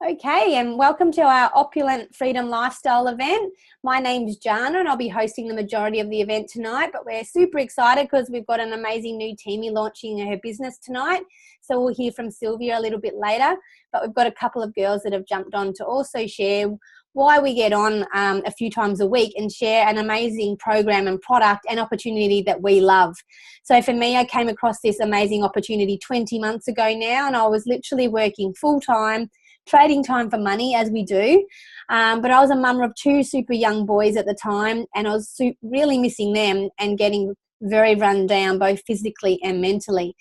Okay, and welcome to our Opulent Freedom Lifestyle event. My name's Jana and I'll be hosting the majority of the event tonight, but we're super excited because we've got an amazing new teamie launching her business tonight. So we'll hear from Sylvia a little bit later, but we've got a couple of girls that have jumped on to also share why we get on a few times a week and share an amazing program and product and opportunity that we love. So for me, I came across this amazing opportunity 20 months ago now, and I was literally working full-time, trading time for money as we do, but I was a mum of two super young boys at the time, and I was really missing them and getting very run down both physically and mentally.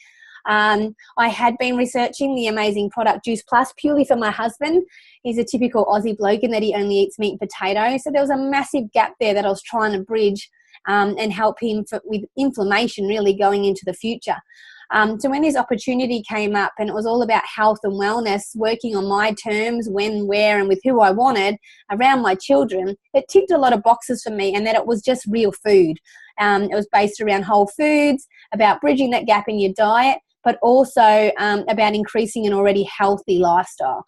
I had been researching the amazing product Juice Plus purely for my husband. He's a typical Aussie bloke in that he only eats meat and potatoes, so there was a massive gap there that I was trying to bridge and help him with inflammation really going into the future. So when this opportunity came up and it was all about health and wellness, working on my terms, when, where, and with who I wanted around my children, it ticked a lot of boxes for me, and that it was just real food. It was based around whole foods, about bridging that gap in your diet, but also about increasing an already healthy lifestyle.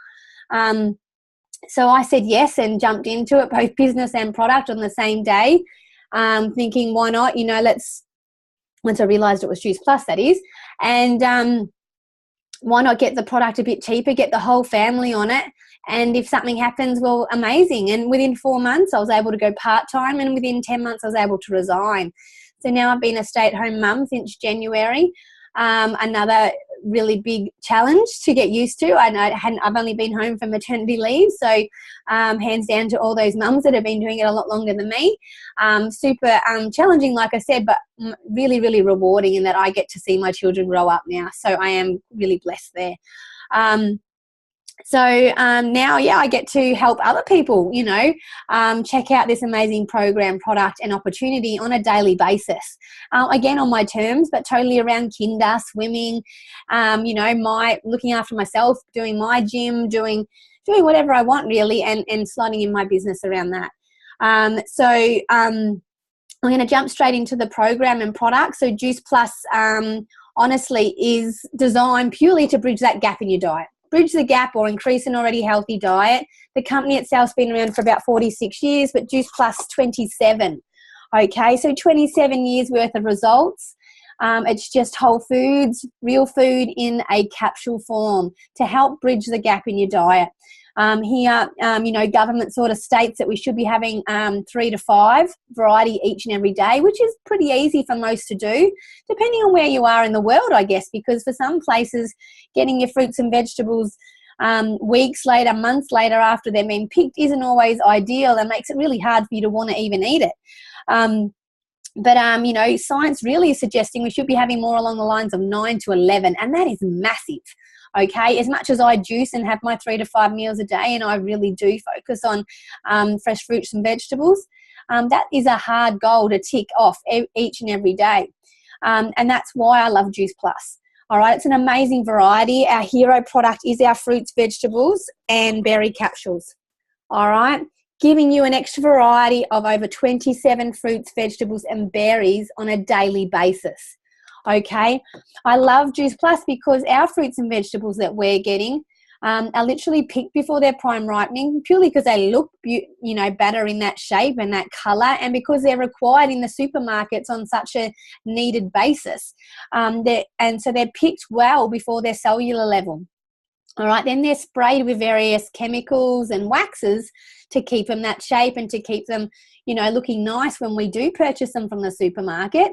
So I said yes and jumped into it, both business and product on the same day, thinking why not, once I realised it was Juice Plus, that is, and why not get the product a bit cheaper, get the whole family on it, and if something happens, well, amazing. And within 4 months, I was able to go part-time, and within 10 months, I was able to resign. So now I've been a stay-at-home mum since January. Another really big challenge to get used to. I've only been home for maternity leave, so hands down to all those mums that have been doing it a lot longer than me. Super challenging, like I said, but really, really rewarding in that I get to see my children grow up now. So I am really blessed there. Now, I get to help other people, check out this amazing program, product and opportunity on a daily basis. Again, on my terms, but totally around kinder, swimming, my looking after myself, doing my gym, doing whatever I want really, and slotting in my business around that. I'm going to jump straight into the program and product. So Juice Plus, honestly, is designed purely to bridge that gap in your diet. Bridge the gap or increase an already healthy diet. The company itself's been around for about 46 years, but Juice Plus 27. Okay, so 27 years worth of results. It's just whole foods, real food in a capsule form to help bridge the gap in your diet. Government sort of states that we should be having 3 to 5 variety each and every day, which is pretty easy for most to do, depending on where you are in the world, I guess, because for some places, getting your fruits and vegetables weeks later, months later after they've been picked isn't always ideal and makes it really hard for you to want to even eat it. Science really is suggesting we should be having more along the lines of 9 to 11, and that is massive. Okay, as much as I juice and have my 3 to 5 meals a day, and I really do focus on fresh fruits and vegetables, that is a hard goal to tick off each and every day. And that's why I love Juice Plus. All right, it's an amazing variety. Our hero product is our fruits, vegetables, and berry capsules. All right, giving you an extra variety of over 27 fruits, vegetables, and berries on a daily basis. Okay, I love Juice Plus because our fruits and vegetables that we're getting are literally picked before their prime ripening, purely because they look, better in that shape and that colour, and because they're required in the supermarkets on such a needed basis. So they're picked well before their cellular level. All right, then they're sprayed with various chemicals and waxes to keep them that shape and to keep them, looking nice when we do purchase them from the supermarket.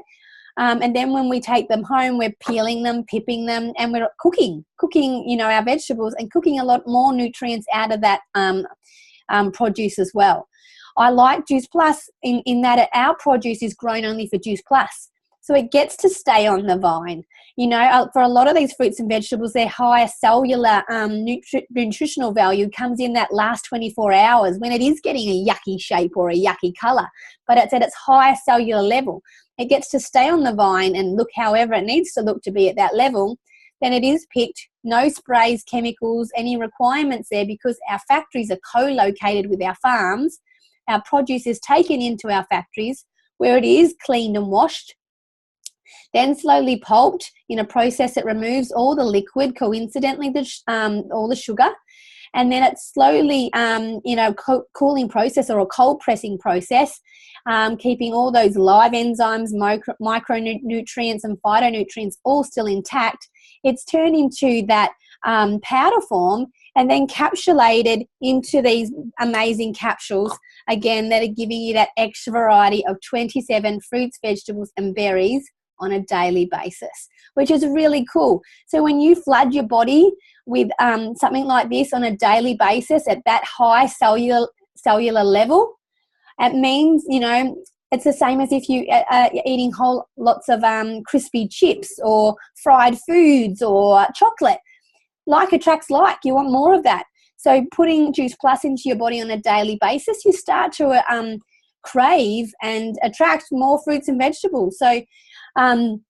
And then when we take them home, we're peeling them, pipping them, and we're cooking, our vegetables and cooking a lot more nutrients out of that produce as well. I like Juice Plus in that our produce is grown only for Juice Plus. So it gets to stay on the vine. For a lot of these fruits and vegetables, their higher cellular nutritional value comes in that last 24 hours when it is getting a yucky shape or a yucky colour, but it's at its higher cellular level. It gets to stay on the vine and look however it needs to look to be at that level. Then it is picked, no sprays, chemicals, any requirements there, because our factories are co-located with our farms. Our produce is taken into our factories where it is cleaned and washed, then slowly pulped in a process that removes all the liquid, coincidentally all the sugar, and then it's slowly, cooling process or a cold pressing process, keeping all those live enzymes, micronutrients and phytonutrients all still intact. It's turned into that powder form and then capsulated into these amazing capsules, again, that are giving you that extra variety of 27 fruits, vegetables and berries on a daily basis, which is really cool. So when you flood your body with something like this on a daily basis at that high cellular level, it means, it's the same as if you are eating lots of crispy chips or fried foods or chocolate. Like attracts like. You want more of that. So putting Juice Plus into your body on a daily basis, you start to crave and attract more fruits and vegetables. So and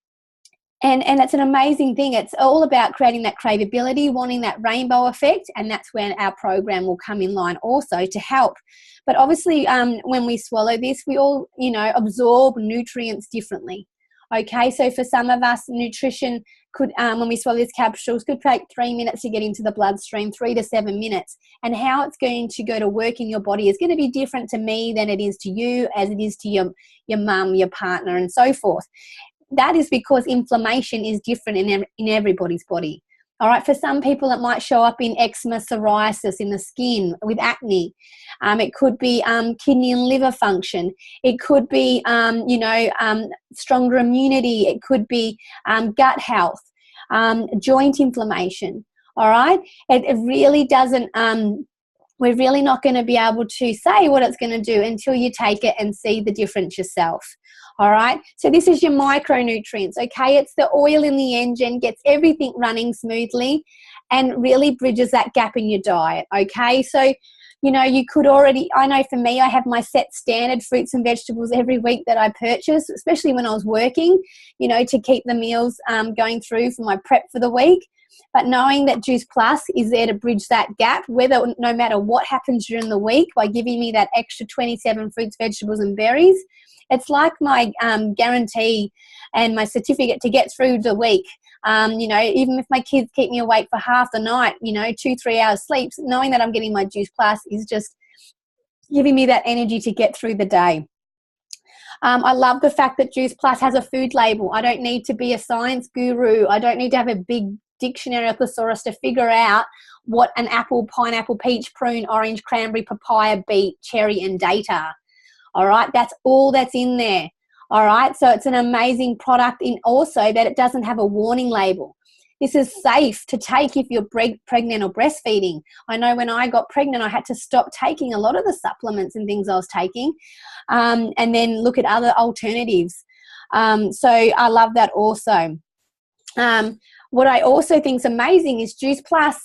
it's an amazing thing. It's all about creating that craveability, wanting that rainbow effect, and that's when our program will come in line also to help. But obviously, when we swallow this, we all, absorb nutrients differently. Okay, so for some of us, nutrition could, when we swallow these capsules, could take 3 minutes to get into the bloodstream, 3 to 7 minutes. And how it's going to go to work in your body is going to be different to me than it is to you, as it is to your mum, your partner, and so forth. That is because inflammation is different in everybody's body. All right, for some people it might show up in eczema, psoriasis, in the skin, with acne. It could be kidney and liver function. It could be, stronger immunity. It could be gut health, joint inflammation. All right, it really doesn't. We're really not going to be able to say what it's going to do until you take it and see the difference yourself. All right, so this is your micronutrients, okay? It's the oil in the engine, gets everything running smoothly and really bridges that gap in your diet, okay? So, you could already, I know for me, I have my set standard fruits and vegetables every week that I purchase, especially when I was working, to keep the meals going through for my prep for the week. But knowing that Juice Plus is there to bridge that gap, no matter what happens during the week, by giving me that extra 27 fruits, vegetables and berries, it's like my guarantee and my certificate to get through the week. Even if my kids keep me awake for half the night, 2-3 hours sleep, knowing that I'm getting my Juice Plus is just giving me that energy to get through the day. I love the fact that Juice Plus has a food label. I don't need to be a science guru. I don't need to have a big dictionary or thesaurus to figure out what an apple, pineapple, peach, prune, orange, cranberry, papaya, beet, cherry and date are. All right, that's all that's in there. All right, so it's an amazing product in also that it doesn't have a warning label. This is safe to take if you're pregnant or breastfeeding. I know when I got pregnant, I had to stop taking a lot of the supplements and things I was taking and then look at other alternatives. So I love that also. What I also think is amazing is Juice Plus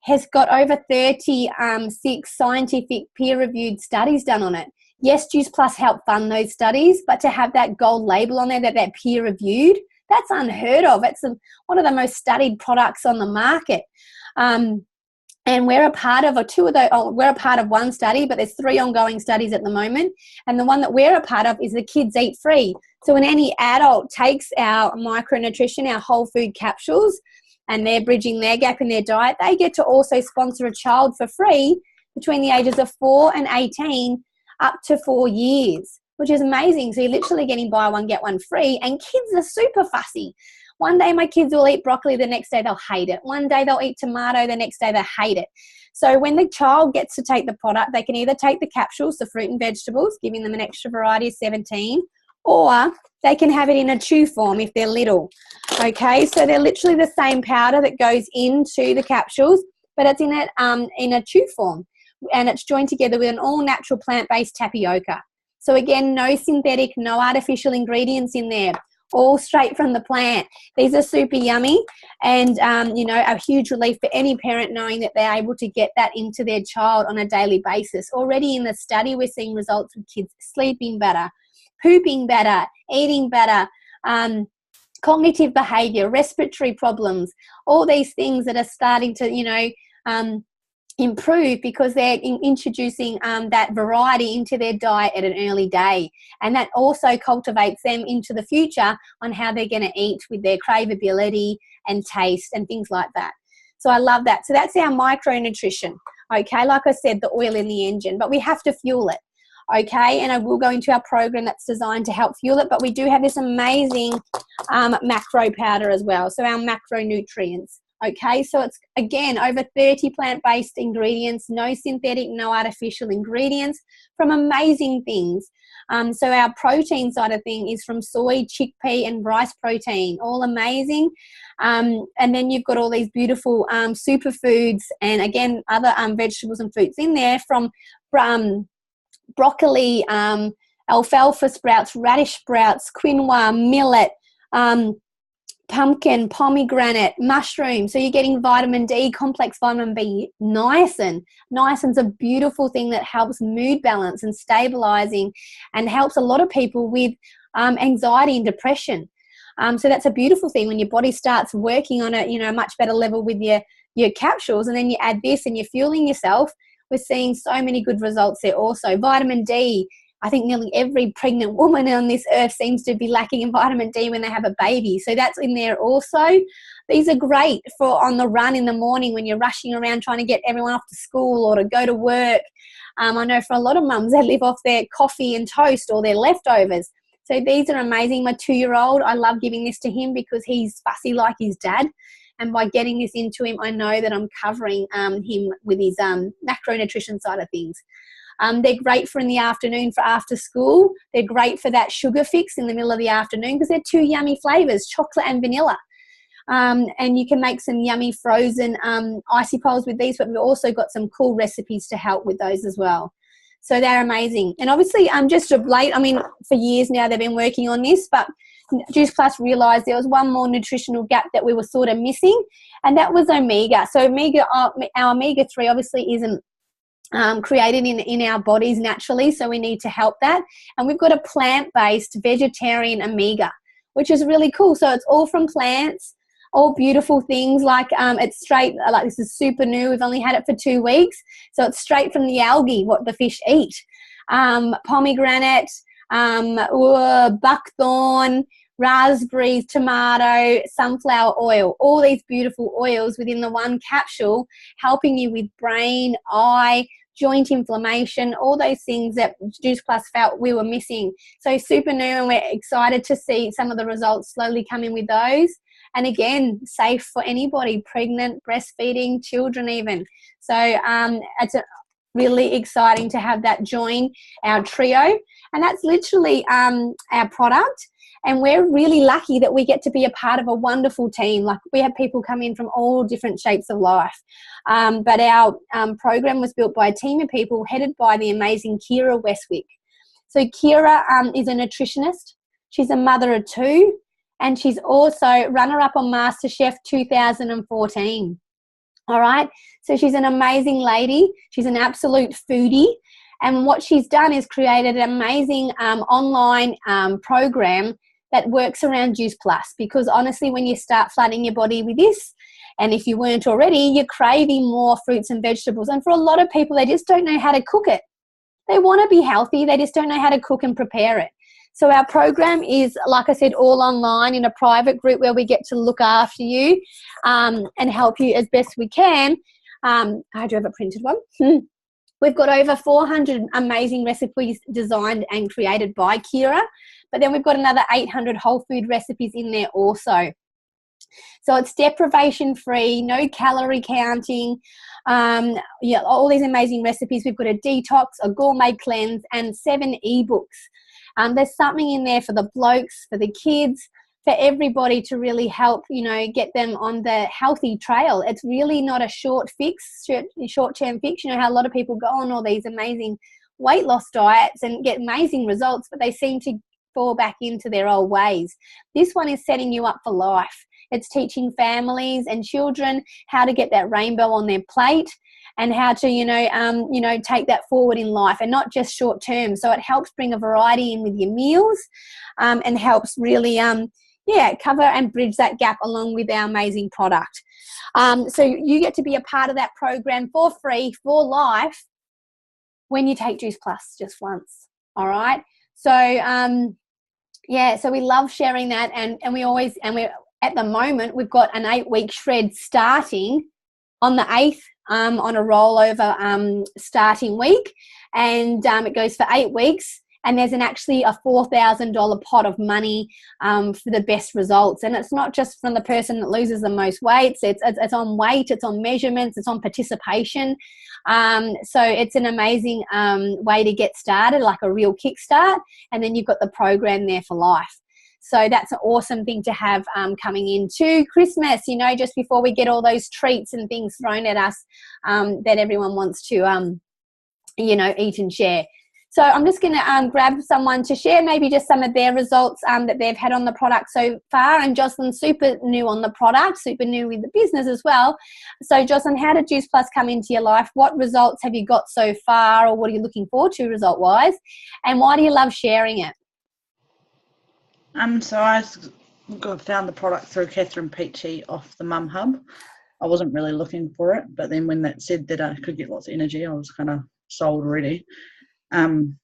has got over 36 scientific peer-reviewed studies done on it. Yes, Juice Plus helped fund those studies, but to have that gold label on there that they're peer-reviewed, that's unheard of. It's one of the most studied products on the market. And we're a part of we're a part of one study, but there's 3 ongoing studies at the moment. And the one that we're a part of is the Kids Eat Free. So when any adult takes our micronutrition, our whole food capsules, and they're bridging their gap in their diet, they get to also sponsor a child for free between the ages of 4 and 18 up to 4 years, which is amazing. So you're literally getting buy one, get one free. And kids are super fussy. One day my kids will eat broccoli, the next day they'll hate it. One day they'll eat tomato, the next day they hate it. So when the child gets to take the product, they can either take the capsules, the fruit and vegetables, giving them an extra variety of 17, or they can have it in a chew form if they're little. Okay, so they're literally the same powder that goes into the capsules, but it's in a chew form. And it's joined together with an all-natural plant-based tapioca. So again, no synthetic, no artificial ingredients in there, all straight from the plant. These are super yummy and, a huge relief for any parent knowing that they're able to get that into their child on a daily basis. Already in the study, we're seeing results with kids sleeping better, pooping better, eating better, cognitive behavior, respiratory problems, all these things that are starting to, improve because they're introducing that variety into their diet at an early day. And that also cultivates them into the future on how they're going to eat with their craveability and taste and things like that. So I love that. So that's our micronutrition. Okay, like I said, the oil in the engine, but we have to fuel it. Okay, and I will go into our program that's designed to help fuel it, but we do have this amazing macro powder as well, so our macronutrients. Okay, so it's, again, over 30 plant-based ingredients, no synthetic, no artificial ingredients, from amazing things. So our protein side of thing is from soy, chickpea, and rice protein, all amazing. And then you've got all these beautiful superfoods, and again, other vegetables and fruits in there, from broccoli, alfalfa sprouts, radish sprouts, quinoa, millet, pumpkin, pomegranate, mushroom. So you're getting vitamin D, complex vitamin B, niacin. Niacin's a beautiful thing that helps mood balance and stabilizing, and helps a lot of people with anxiety and depression. So that's a beautiful thing when your body starts working on a much better level with your capsules, and then you add this and you're fueling yourself. We're seeing so many good results there also. Vitamin D, I think nearly every pregnant woman on this earth seems to be lacking in vitamin D when they have a baby. So that's in there also. These are great for on the run in the morning when you're rushing around trying to get everyone off to school or to go to work. I know for a lot of mums, they live off their coffee and toast or their leftovers. So these are amazing. My 2-year-old, I love giving this to him because he's fussy like his dad. And by getting this into him, I know that I'm covering him with his macronutrition side of things. They're great for in the afternoon for after school. They're great for that sugar fix in the middle of the afternoon because they're 2 yummy flavors, chocolate and vanilla. And you can make some yummy frozen icy poles with these, but we've also got some cool recipes to help with those as well. So they're amazing. And obviously, just of late, for years now they've been working on this, but Juice Plus realised there was one more nutritional gap that we were sort of missing, and that was omega. So our omega-3 obviously isn't created in our bodies naturally, so we need to help that. And we've got a plant-based vegetarian omega, which is really cool. So it's all from plants, all beautiful things, like it's straight, like this is super new, we've only had it for 2 weeks, so it's straight from the algae, what the fish eat. Pomegranate, buckthorn, raspberries, tomato, sunflower oil, all these beautiful oils within the one capsule, helping you with brain, eye, joint inflammation, all those things that Juice Plus felt we were missing. So super new, and we're excited to see some of the results slowly come in with those. And again, safe for anybody, pregnant, breastfeeding, children even. So it's really exciting to have that join our trio. And that's literally our product. And we're really lucky that we get to be a part of a wonderful team. Like, we have people come in from all different shapes of life. But our program was built by a team of people headed by the amazing Kira Westwick. So Kira is a nutritionist. She's a mother of 2. And she's also runner-up on MasterChef 2014. All right? So she's an amazing lady. She's an absolute foodie. And what she's done is created an amazing online program that works around Juice Plus, because honestly, when you start flooding your body with this, and if you weren't already, you're craving more fruits and vegetables. And for a lot of people, they just don't know how to cook it. They want to be healthy. They just don't know how to cook and prepare it. So our program is, like I said, all online in a private group where we get to look after you and help you as best we can. I do have a printed one. We've got over 400 amazing recipes designed and created by Kira, but then we've got another 800 whole food recipes in there also. So it's deprivation free, no calorie counting, all these amazing recipes. We've got a detox, a gourmet cleanse, and 7 ebooks. There's something in there for the blokes, for the kids, for everybody to really help, get them on the healthy trail. It's really not a short-term fix. You know how a lot of people go on all these amazing weight loss diets and get amazing results, but they seem to fall back into their old ways. This one is setting you up for life. It's teaching families and children how to get that rainbow on their plate, and how to, take that forward in life, and not just short term. So it helps bring a variety in with your meals, and helps really, cover and bridge that gap along with our amazing product. So you get to be a part of that program for free, for life, when you take Juice Plus just once. All right. So, so we love sharing that, and we're at the moment, we've got an 8-week shred starting on the 8th on a rollover starting week, and it goes for 8 weeks. And there's actually a $4,000 pot of money for the best results. And it's not just from the person that loses the most weight. It's on weight, it's on measurements, it's on participation. So it's an amazing way to get started, like a real kickstart. And then you've got the program there for life. So that's an awesome thing to have coming into Christmas, just before we get all those treats and things thrown at us that everyone wants to, eat and share. So I'm just going to grab someone to share maybe just some of their results that they've had on the product so far. And Jocelyn's super new on the product, super new with the business as well. So Jocelyn, how did Juice Plus come into your life? What results have you got so far, or what are you looking forward to result-wise? And why do you love sharing it? So I found the product through Catherine Peachy off the Mum Hub. I wasn't really looking for it, but then when that said that I could get lots of energy, I was kind of sold already.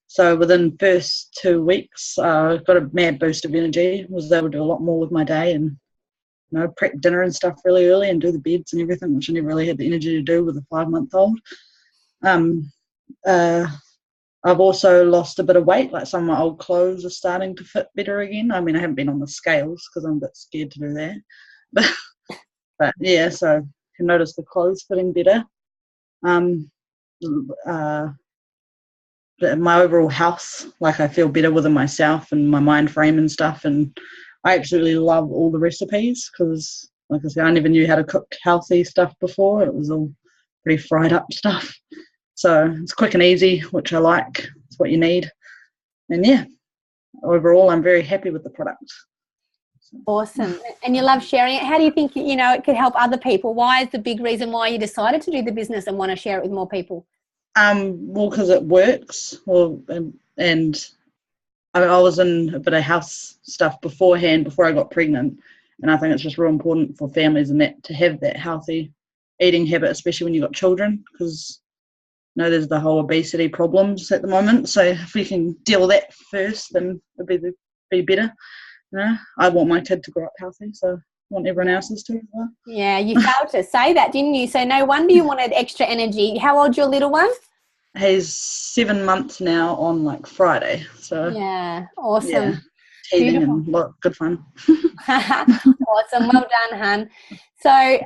So within the first 2 weeks, I got a mad boost of energy, was able to do a lot more with my day, and prep dinner and stuff really early and do the beds and everything, which I never really had the energy to do with a 5-month-old. I've also lost a bit of weight, like some of my old clothes are starting to fit better again. I mean, I haven't been on the scales because I'm a bit scared to do that. But yeah, so I can notice the clothes fitting better. My overall health, like I feel better within myself and my mind frame and stuff. And I absolutely love all the recipes because, like I said, I never knew how to cook healthy stuff before. It was all pretty fried up stuff. So it's quick and easy, which I like. It's what you need. And yeah, overall, I'm very happy with the product. Awesome. And you love sharing it. How do you think, it could help other people? Why is the big reason why you decided to do the business and want to share it with more people? Well, because it works. And I was in a bit of house stuff beforehand, before I got pregnant. And I think it's just real important for families and that to have that healthy eating habit, especially when you've got children, because there's the whole obesity problems at the moment. So if we can deal with that first, then it'll be better. I want my kid to grow up healthy, so I want everyone else's to as well. Yeah, you failed to say that, didn't you? So no wonder you wanted extra energy. How old's your little one? He's 7 months now on like Friday. So yeah, awesome. Yeah, teething and good fun. Awesome, well done, hun. So,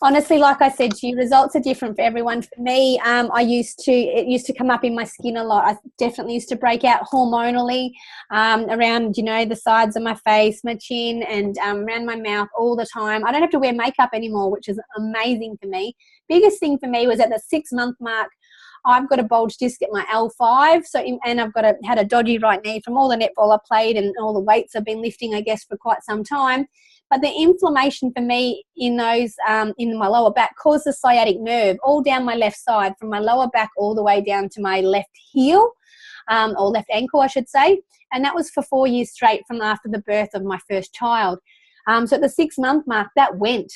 honestly, like I said to you, results are different for everyone. For me, it used to come up in my skin a lot. I definitely used to break out hormonally around, the sides of my face, my chin, and around my mouth all the time. I don't have to wear makeup anymore, which is amazing for me. Biggest thing for me was at the 6-month mark. I've got a bulge disc at my L5, and I've had a dodgy right knee from all the netball I played and all the weights I've been lifting, I guess, for quite some time. But the inflammation for me in my lower back caused the sciatic nerve all down my left side, from my lower back all the way down to my left heel, or left ankle, I should say. And that was for 4 years straight from after the birth of my first child. So at the 6-month mark, that went.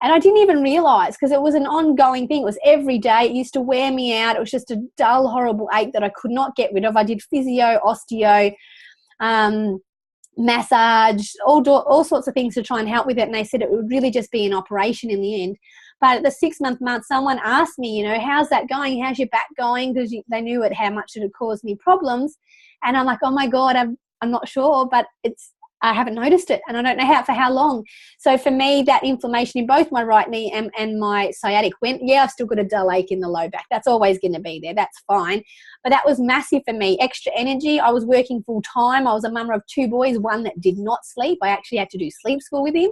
And I didn't even realise, because it was an ongoing thing. It was every day. It used to wear me out. It was just a dull, horrible ache that I could not get rid of. I did physio, osteo, massage, all sorts of things to try and help with it. And they said it would really just be an operation in the end. But at the 6-month mark, someone asked me, how's that going? How's your back going? Because they knew how much it had caused me problems. And I'm like, oh, my God, I'm not sure, but I haven't noticed it, and I don't know for how long. So for me, that inflammation in both my right knee and my sciatic went. Yeah, I've still got a dull ache in the low back. That's always going to be there. That's fine. But that was massive for me. Extra energy. I was working full time. I was a mum of 2 boys, one that did not sleep. I actually had to do sleep school with him.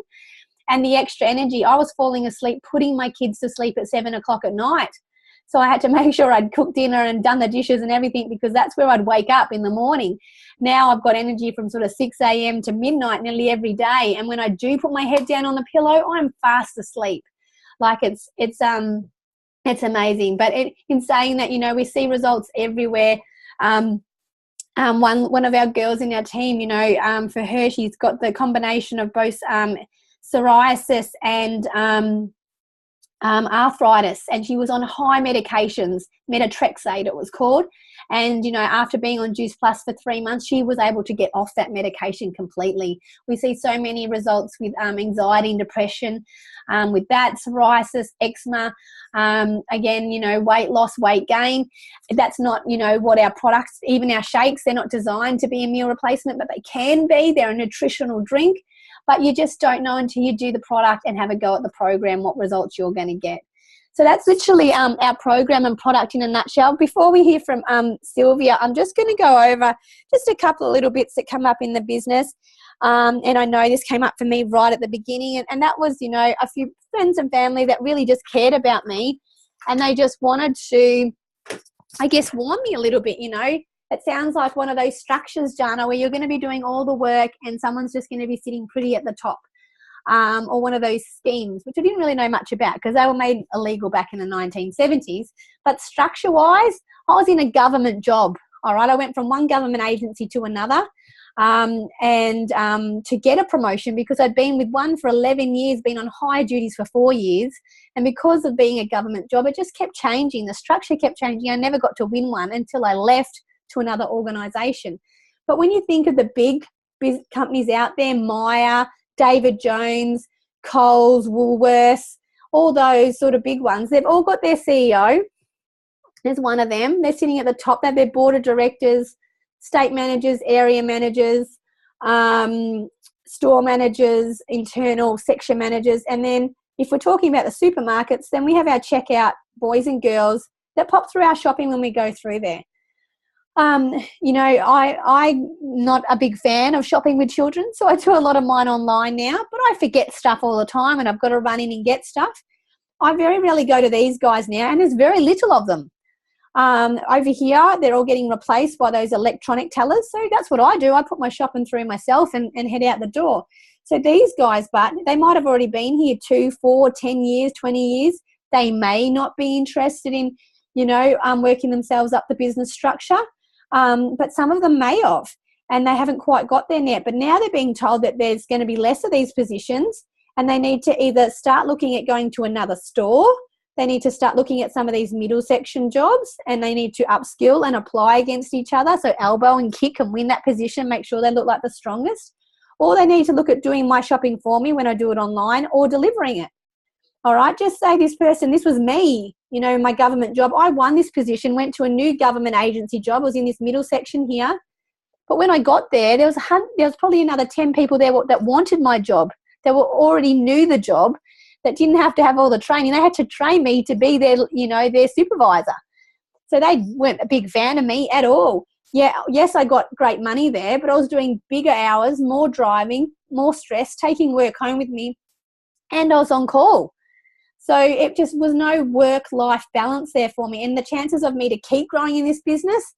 And the extra energy, I was falling asleep, putting my kids to sleep at 7 o'clock at night. So I had to make sure I'd cooked dinner and done the dishes and everything, because that's where I'd wake up in the morning. Now I've got energy from sort of 6 a.m. to midnight nearly every day. And when I do put my head down on the pillow, I'm fast asleep. Like it's amazing. But in saying that, we see results everywhere. One of our girls in our team, for her, she's got the combination of both psoriasis and arthritis, and she was on high medications, methotrexate it was called. And, you know, after being on Juice Plus for 3 months, she was able to get off that medication completely. We see so many results with anxiety and depression, with that, psoriasis, eczema, again, you know, weight loss, weight gain. That's not, you know, what our products, even our shakes, they're not designed to be a meal replacement, but they can be. They're a nutritional drink. But you just don't know until you do the product and have a go at the program what results you're going to get. So that's literally our program and product in a nutshell. Before we hear from Sylvia, I'm just going to go over just a couple of little bits that come up in the business. And I know this came up for me right at the beginning. And that was, you know, a few friends and family that really just cared about me. And they just wanted to, I guess, warn me a little bit, you know. It sounds like one of those structures, Jana, where you're going to be doing all the work and someone's just going to be sitting pretty at the top, or one of those schemes, which I didn't really know much about because they were made illegal back in the 1970s. But structure-wise, I was in a government job, all right? I went from one government agency to another to get a promotion because I'd been with one for 11 years, been on higher duties for 4 years. And because of being a government job, it just kept changing. The structure kept changing. I never got to win one until I left to another organisation. But when you think of the big companies out there, Myer, David Jones, Coles, Woolworths, all those sort of big ones, they've all got their CEO. There's one of them. They're sitting at the top. They have their board of directors, state managers, area managers, store managers, internal section managers. And then if we're talking about the supermarkets, then we have our checkout boys and girls that pop through our shopping when we go through there. You know, I'm not a big fan of shopping with children, so I do a lot of mine online now, but I forget stuff all the time and I've got to run in and get stuff. I very rarely go to these guys now, and there's very little of them. Over here, they're all getting replaced by those electronic tellers, so that's what I do. I put my shopping through myself and head out the door. So these guys, but they might have already been here 2, 4, 10 years, 20 years. They may not be interested in, you know, working themselves up the business structure. But some of them may have, and they haven't quite got there yet. But now they're being told that there's going to be less of these positions, and they need to either start looking at going to another store, they need to start looking at some of these middle section jobs, and they need to upskill and apply against each other, so elbow and kick and win that position, make sure they look like the strongest. Or they need to look at doing my shopping for me when I do it online, or delivering it. All right, just say this person, this was me, you know, my government job. I won this position, went to a new government agency job. I was in this middle section here. But when I got there, there was probably another 10 people there that wanted my job, that already knew the job, that didn't have to have all the training. They had to train me to be their, you know, their supervisor. So they weren't a big fan of me at all. Yeah, yes, I got great money there, but I was doing bigger hours, more driving, more stress, taking work home with me, and I was on call. So it just was no work-life balance there for me. And the chances of me to keep growing in this business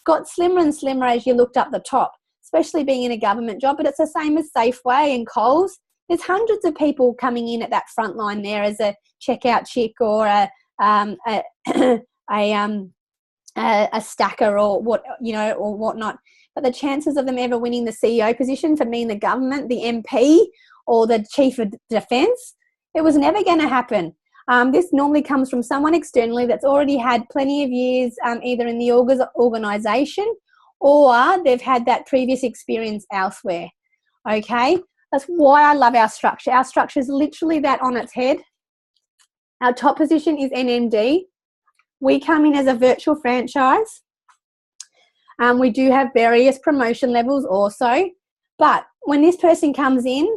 got slimmer and slimmer as you looked up the top, especially being in a government job. But it's the same as Safeway and Coles. There's hundreds of people coming in at that front line there as a checkout chick or a stacker or what, you know, or whatnot. But the chances of them ever winning the CEO position for me in the government, the MP or the chief of defence, it was never going to happen. This normally comes from someone externally that's already had plenty of years either in the organisation or they've had that previous experience elsewhere. Okay, that's why I love our structure. Our structure is literally that on its head. Our top position is NMD. We come in as a virtual franchise. We do have various promotion levels also, but when this person comes in,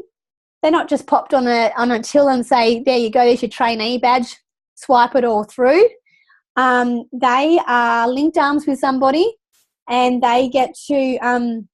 they're not just popped on a till and say, there you go, there's your trainee badge, swipe it all through. They are linked arms with somebody and they get to,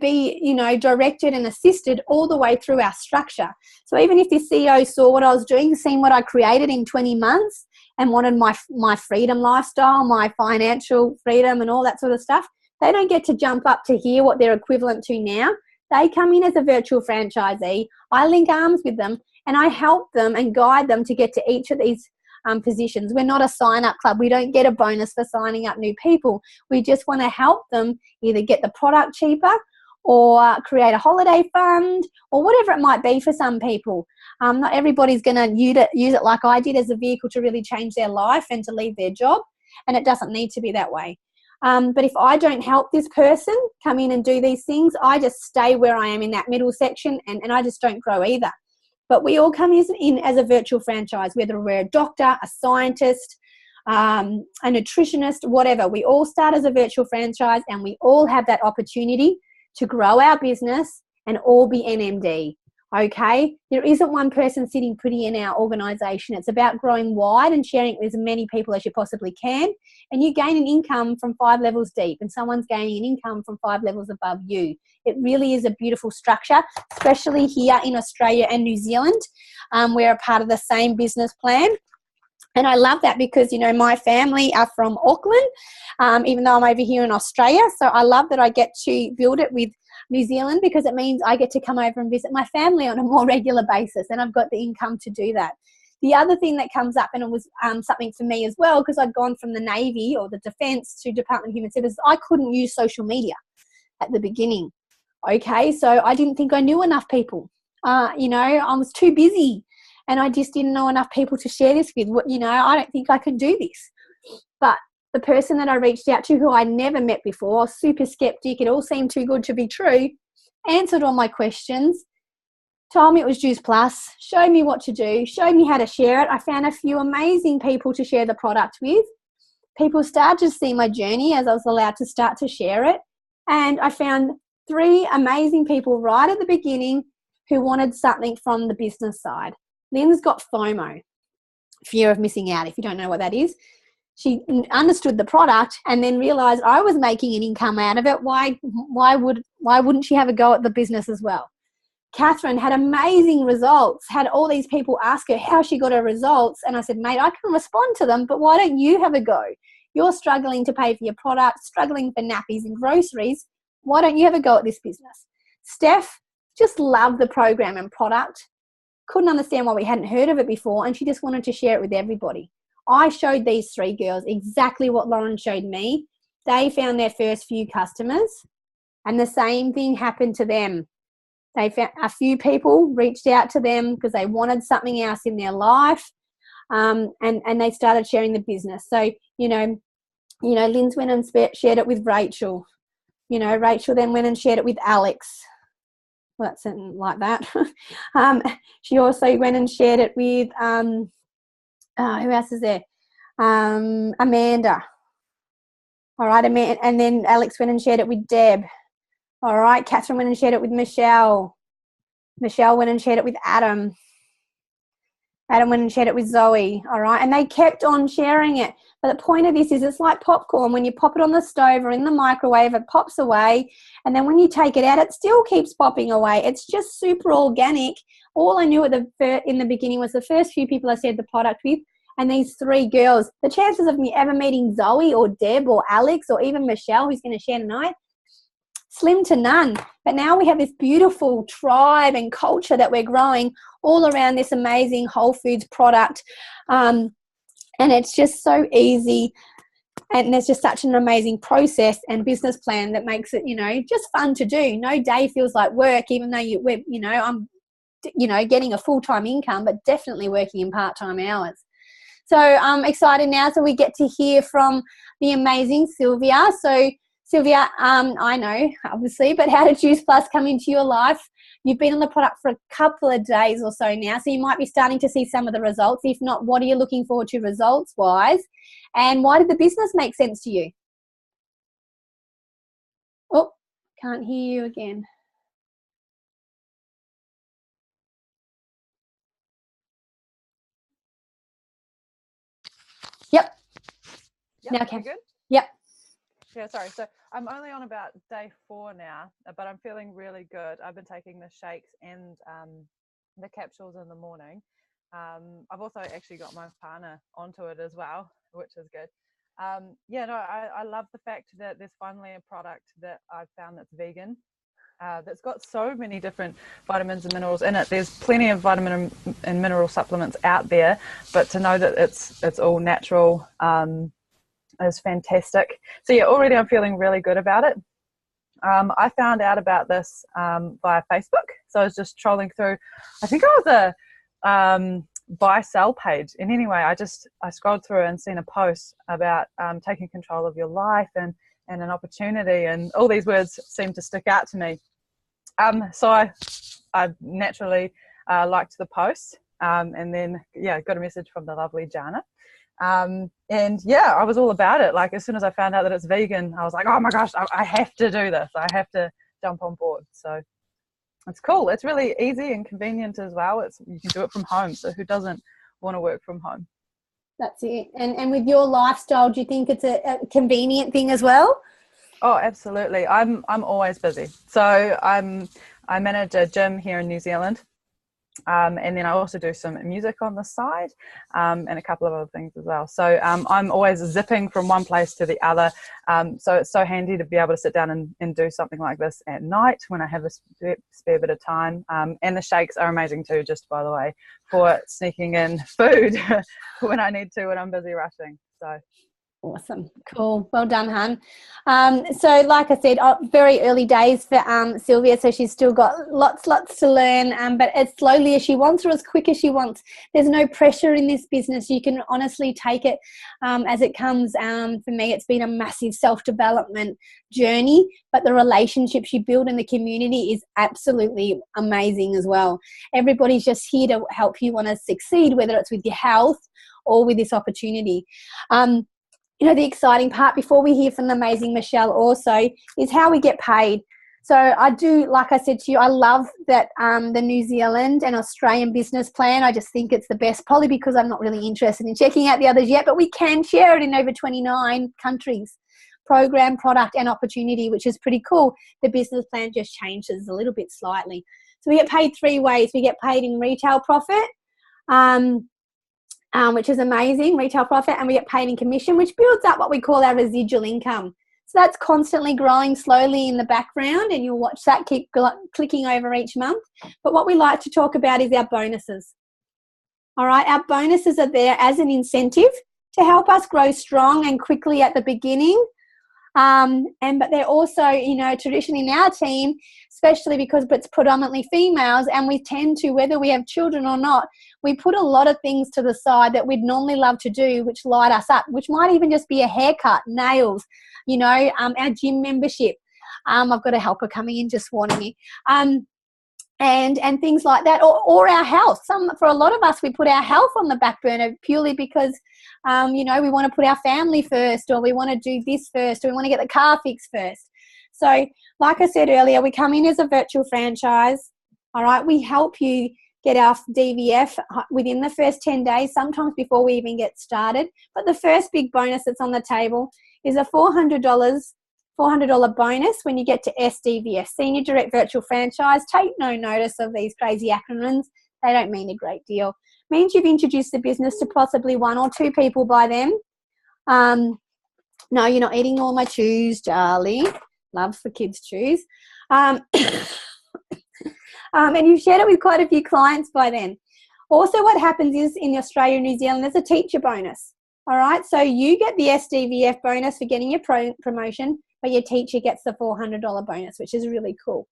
be, directed and assisted all the way through our structure. So even if the CEO saw what I was doing, seen what I created in 20 months and wanted my freedom lifestyle, my financial freedom and all that sort of stuff, they don't get to jump up to hear what they're equivalent to now. They come in as a virtual franchisee. I link arms with them and I help them and guide them to get to each of these positions. We're not a sign-up club. We don't get a bonus for signing up new people. We just want to help them either get the product cheaper or create a holiday fund, or whatever it might be for some people. Not everybody's going to use it like I did as a vehicle to really change their life and to leave their job, and it doesn't need to be that way. But if I don't help this person come in and do these things, I just stay where I am in that middle section, and I just don't grow either. But we all come in as a virtual franchise, whether we're a doctor, a scientist, a nutritionist, whatever. We all start as a virtual franchise, and we all have that opportunity to grow our business and all be NMD. Okay, there isn't one person sitting pretty in our organisation. It's about growing wide and sharing it with as many people as you possibly can. And you gain an income from 5 levels deep, and someone's gaining an income from 5 levels above you. It really is a beautiful structure, especially here in Australia and New Zealand. We're a part of the same business plan. And I love that because, you know, my family are from Auckland, even though I'm over here in Australia. So I love that I get to build it with New Zealand, because it means I get to come over and visit my family on a more regular basis, and I've got the income to do that. The other thing that comes up, and it was something for me as well, because I'd gone from the Navy or the Defence to Department of Human Services, I couldn't use social media at the beginning. Okay, so I didn't think I knew enough people. You know, I was too busy, and I just didn't know enough people to share this with. You know, I don't think I can do this. But the person that I reached out to, who I never met before, super skeptic, it all seemed too good to be true, answered all my questions, told me it was Juice Plus, showed me what to do, showed me how to share it. I found a few amazing people to share the product with. People started to see my journey as I was allowed to start to share it. And I found 3 amazing people right at the beginning who wanted something from the business side. Lynn's got FOMO, fear of missing out, if you don't know what that is. She understood the product and then realised I was making an income out of it. Why wouldn't she have a go at the business as well? Catherine had amazing results, had all these people ask her how she got her results. And I said, mate, I can respond to them, but why don't you have a go? You're struggling to pay for your product, struggling for nappies and groceries. Why don't you have a go at this business? Steph just loved the program and product, couldn't understand why we hadn't heard of it before, and she just wanted to share it with everybody. I showed these 3 girls exactly what Lauren showed me. They found their first few customers, and the same thing happened to them. They found a few people reached out to them because they wanted something else in their life, and they started sharing the business. So, you know, Lynn's went and shared it with Rachel. You know, Rachel then went and shared it with Alex. Well, that's something like that. She also went and shared it with who else is there? Amanda. All right, Amanda, and then Alex went and shared it with Deb. All right, Catherine went and shared it with Michelle. Michelle went and shared it with Adam. Adam went and shared it with Zoe. All right, and they kept on sharing it. But the point of this is, it's like popcorn. When you pop it on the stove or in the microwave, it pops away. And then when you take it out, it still keeps popping away. It's just super organic. All I knew in the beginning was the first few people I shared the product with, and these 3 girls. The chances of me ever meeting Zoe or Deb or Alex or even Michelle, who's going to share tonight, slim to none. But now we have this beautiful tribe and culture that we're growing all around this amazing whole foods product. And it's just so easy, and there's just such an amazing process and business plan that makes it, you know, just fun to do. No day feels like work, even though I'm, you know, getting a full-time income, but definitely working in part-time hours. So I'm excited now. So we get to hear from the amazing Sylvia. So Sylvia, I know, obviously, but how did Juice Plus come into your life? You've been on the product for a couple of days or so now, so you might be starting to see some of the results. If not, what are you looking forward to results-wise? And why did the business make sense to you? Oh, can't hear you again. Yep. Now can. Good? Yep. Yeah, sorry. So I'm only on about day 4 now, but I'm feeling really good. I've been taking the shakes and the capsules in the morning. I've also actually got my partner onto it as well, which is good. I love the fact that there's finally a product that I've found that's vegan, that's got so many different vitamins and minerals in it. There's plenty of vitamin and mineral supplements out there, but to know that it's all natural is fantastic. So yeah, already I'm feeling really good about it. I found out about this via Facebook. So I was just trolling through. I think it was a buy sell page. And anyway, I scrolled through and seen a post about taking control of your life and an opportunity, and all these words seemed to stick out to me. So I naturally liked the post, and then got a message from the lovely Jana. And yeah, I was all about it. Like, as soon as I found out that it's vegan, I was like, oh my gosh, I have to do this. I have to jump on board. So it's cool. It's really easy and convenient as well. You can do it from home. So who doesn't want to work from home? That's it. And with your lifestyle, do you think it's a convenient thing as well? Oh, absolutely. I'm always busy. So I manage a gym here in New Zealand. And then I also do some music on the side, and a couple of other things as well. So I'm always zipping from one place to the other. So it's so handy to be able to sit down and do something like this at night when I have a spare bit of time. And the shakes are amazing too, just by the way, for sneaking in food when I need to, when I'm busy rushing. So. Awesome. Cool. Well done, hun. So like I said, very early days for Sylvia, so she's still got lots to learn, but as slowly as she wants or as quick as she wants. There's no pressure in this business. You can honestly take it as it comes. For me, it's been a massive self-development journey, but the relationships you build in the community is absolutely amazing as well. Everybody's just here to help you want to succeed, whether it's with your health or with this opportunity. The exciting part before we hear from the amazing Michelle also is how we get paid. So I do, like I said to you, I love that the New Zealand and Australian business plan. I just think it's the best, probably because I'm not really interested in checking out the others yet, but we can share it in over 29 countries. Program, product and opportunity, which is pretty cool. The business plan just changes a little bit slightly. So we get paid 3 ways. We get paid in retail profit, which is amazing, retail profit, and we get paid in commission, which builds up what we call our residual income. So that's constantly growing slowly in the background, and you'll watch that keep clicking over each month. But what we like to talk about is our bonuses. All right, our bonuses are there as an incentive to help us grow strong and quickly at the beginning. But they're also, traditionally in our team, especially because it's predominantly females, and we tend to, whether we have children or not, we put a lot of things to the side that we'd normally love to do, which light us up, which might even just be a haircut, nails, our gym membership. I've got a helper coming in just warning me. And things like that, or our health. For a lot of us, we put our health on the back burner purely because, we want to put our family first, or we want to do this first, or we want to get the car fixed first. So, like I said earlier, we come in as a virtual franchise. All right, we help you get our DVF within the first 10 days, sometimes before we even get started. But the first big bonus that's on the table is a $400 bonus when you get to SDVF, Senior Direct Virtual Franchise. Take no notice of these crazy acronyms. They don't mean a great deal. It means you've introduced the business to possibly 1 or 2 people by then. No, you're not eating all my chews, Charlie. Loves the kids' chews. And you've shared it with quite a few clients by then. Also, what happens is in Australia and New Zealand, there's a teacher bonus. All right, so you get the SDVF bonus for getting your promotion, but your teacher gets the $400 bonus, which is really cool.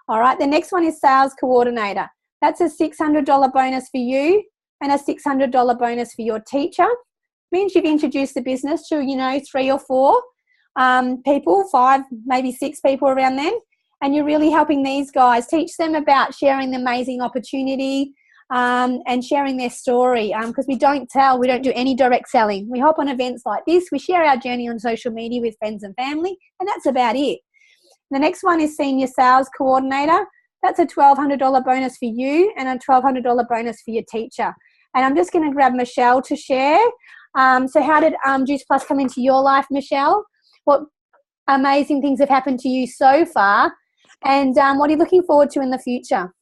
All right, the next one is sales coordinator. That's a $600 bonus for you and a $600 bonus for your teacher. Means you've introduced the business to, 3 or 4 people, 5, maybe 6 people around then, and you're really helping these guys, teach them about sharing the amazing opportunity, and sharing their story, because we don't do any direct selling. We hop on events like this, we share our journey on social media with friends and family, and that's about it. The next one is senior sales coordinator. That's a $1,200 bonus for you and a $1,200 bonus for your teacher. And I'm just going to grab Michelle to share. So how did Juice Plus come into your life, Michelle? What amazing things have happened to you so far? And what are you looking forward to in the future?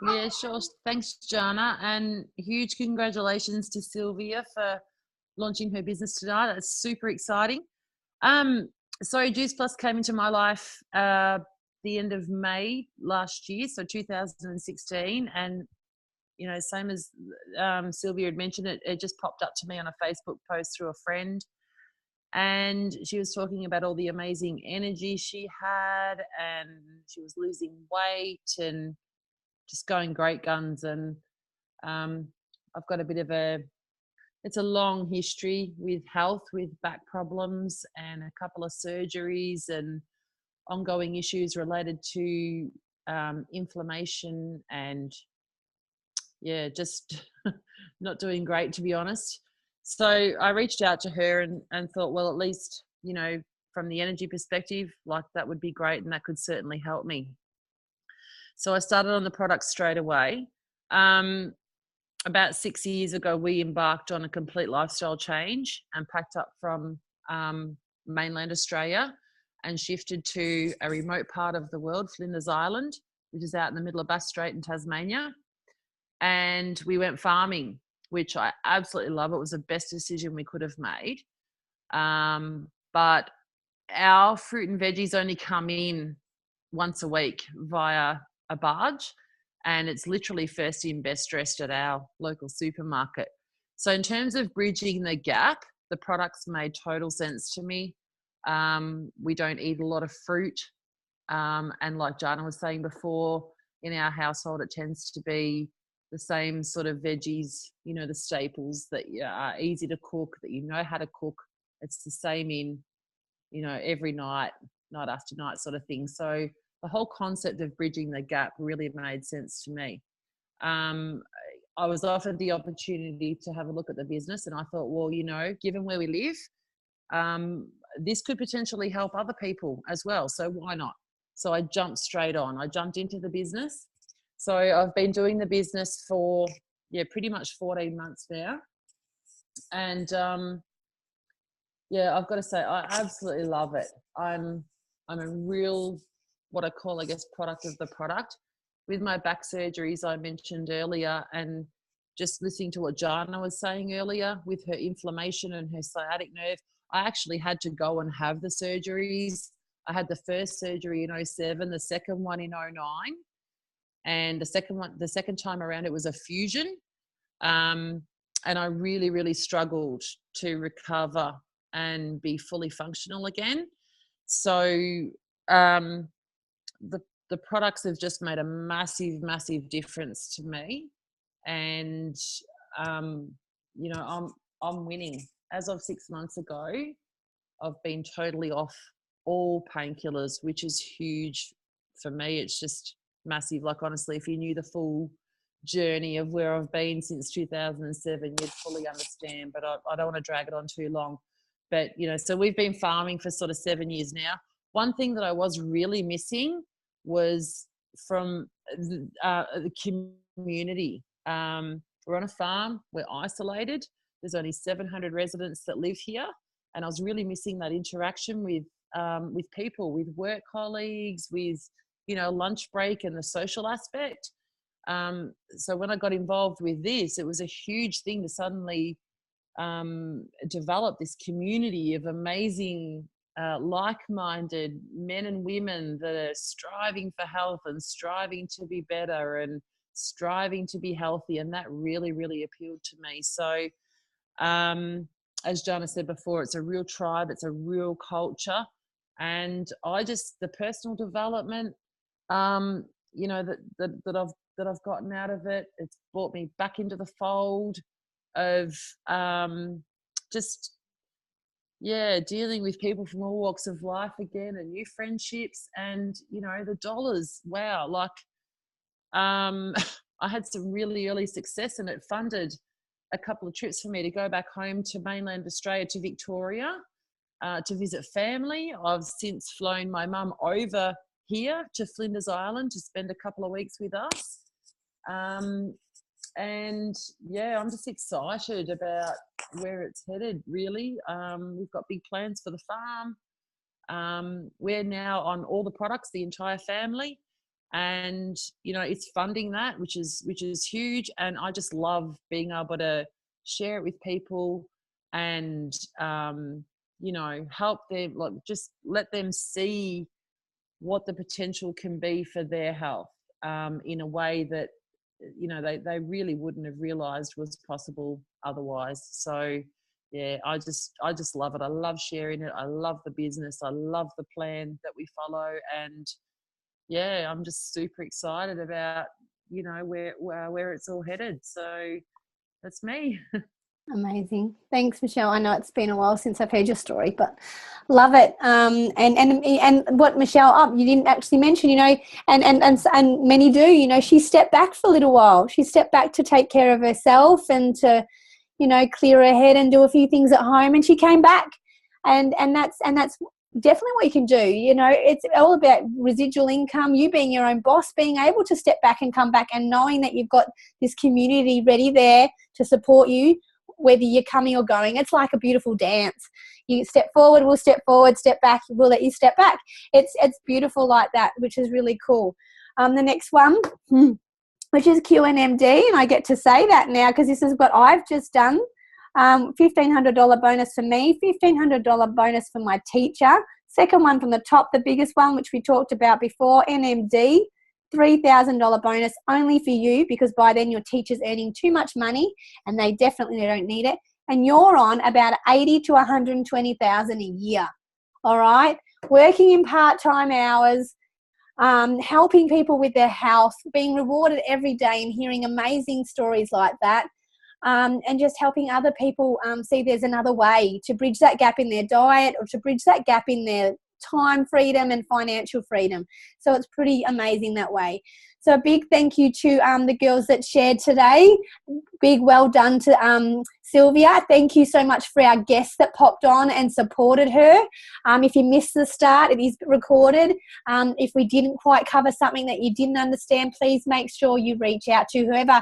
Yeah, sure. Thanks, Jana, and huge congratulations to Sylvia for launching her business tonight. That's super exciting. So Juice Plus came into my life the end of May last year, so 2016, and same as Sylvia had mentioned, it just popped up to me on a Facebook post through a friend. And she was talking about all the amazing energy she had, and she was losing weight and just going great guns. And I've got a bit of it's a long history with health, with back problems and a couple of surgeries and ongoing issues related to inflammation and just not doing great, to be honest. So I reached out to her and thought, well, at least, from the energy perspective, like that would be great and that could certainly help me. So I started on the product straight away. About 6 years ago, we embarked on a complete lifestyle change and packed up from mainland Australia and shifted to a remote part of the world, Flinders Island, which is out in the middle of Bass Strait in Tasmania. And we went farming, which I absolutely love. It was the best decision we could have made. But our fruit and veggies only come in once a week via a barge, and it's literally first in, best dressed at our local supermarket. So in terms of bridging the gap, the products made total sense to me. We don't eat a lot of fruit. And like Jana was saying before, in our household, it tends to be the same sort of veggies, the staples that are easy to cook, that you know how to cook. It's the same in, every night after night sort of thing. So the whole concept of bridging the gap really made sense to me. I was offered the opportunity to have a look at the business, and I thought, well, given where we live, this could potentially help other people as well. So why not? So I jumped straight on. I jumped into the business. So I've been doing the business for, pretty much 14 months now. And I've got to say, I absolutely love it. I'm a real, what I call, I guess, product of the product. With my back surgeries I mentioned earlier, and just listening to what Jana was saying earlier with her inflammation and her sciatic nerve, I actually had to go and have the surgeries. I had the first surgery in 2007, the second one in 2009. And the second time around, it was a fusion. And I really, really struggled to recover and be fully functional again. So the products have just made a massive, massive difference to me. And, I'm winning. As of 6 months ago, I've been totally off all painkillers, which is huge for me. It's just massive. Like, honestly, if you knew the full journey of where I've been since 2007, you'd fully understand, but I don't want to drag it on too long. But, so we've been farming for sort of 7 years now. One thing that I was really missing was from the community. We're on a farm, we're isolated. There's only 700 residents that live here. And I was really missing that interaction with people, with work colleagues, with, lunch break and the social aspect. So when I got involved with this, it was a huge thing to suddenly develop this community of amazing, like-minded men and women that are striving for health and striving to be better and striving to be healthy. And that really, really appealed to me. So as Jana said before, it's a real tribe, it's a real culture. And the personal development, that I've gotten out of it, it's brought me back into the fold of dealing with people from all walks of life again, and new friendships, and the dollars. Wow, like I had some really early success, and it funded a couple of trips for me to go back home to mainland Australia, to Victoria, to visit family. I've since flown my mum over here to Flinders Island to spend a couple of weeks with us. And I'm just excited about where it's headed, really. We've got big plans for the farm. We're now on all the products, the entire family. And, it's funding that, which is huge. And I just love being able to share it with people and, help them, like, just let them see what the potential can be for their health in a way that, they really wouldn't have realized was possible otherwise. So yeah, I just love it. I love sharing it. I love the business. I love the plan that we follow, and yeah, I'm just super excited about, you know, where it's all headed. So that's me. Amazing. Thanks, Michelle. I know it's been a while since I've heard your story, but love it. And what Michelle, you didn't actually mention, you know, and many do, you know, she stepped back for a little while. She stepped back to take care of herself and to, you know, clear her head and do a few things at home, and she came back. And that's definitely what you can do. You know, it's all about residual income, you being your own boss, being able to step back and come back, and knowing that you've got this community ready there to support you, whether you're coming or going. It's like a beautiful dance. You step forward, we'll step forward, step back, we'll let you step back. It's beautiful like that, which is really cool. The next one, which is QNMD, and I get to say that now because this is what I've just done. $1,500 bonus for me, $1,500 bonus for my teacher. Second one from the top, the biggest one, which we talked about before, NMD, $3,000 bonus only for you, because by then your teacher's earning too much money and they definitely don't need it. And you're on about 80 to 120,000 a year. All right, working in part-time hours, helping people with their health, being rewarded every day and hearing amazing stories like that. And just helping other people see there's another way to bridge that gap in their diet, or to bridge that gap in their time freedom and financial freedom. So it's pretty amazing that way. So a big thank you to the girls that shared today. Big well done to Sylvia. Thank you so much for our guests that popped on and supported her. If you missed the start, it is recorded. If we didn't quite cover something that you didn't understand, please make sure you reach out to whoever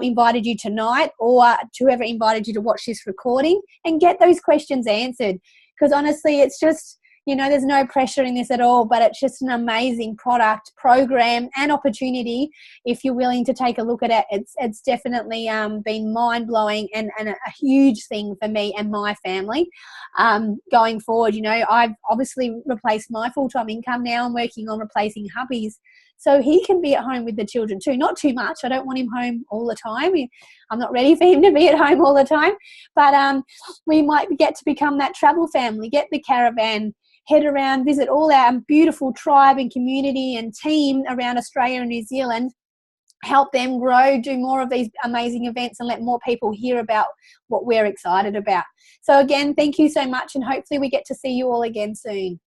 invited you tonight, or to whoever invited you to watch this recording, and get those questions answered. Because honestly, it's just, you know, there's no pressure in this at all, but it's just an amazing product, program and opportunity if you're willing to take a look at it. It's definitely been mind-blowing and a huge thing for me and my family going forward. You know, I've obviously replaced my full-time income. Now I'm working on replacing hubby's, so he can be at home with the children too. Not too much. I don't want him home all the time. I'm not ready for him to be at home all the time. But we might get to become that travel family, get the caravan, head around, visit all our beautiful tribe and community and team around Australia and New Zealand, help them grow, do more of these amazing events, and let more people hear about what we're excited about. So again, thank you so much, and hopefully we get to see you all again soon.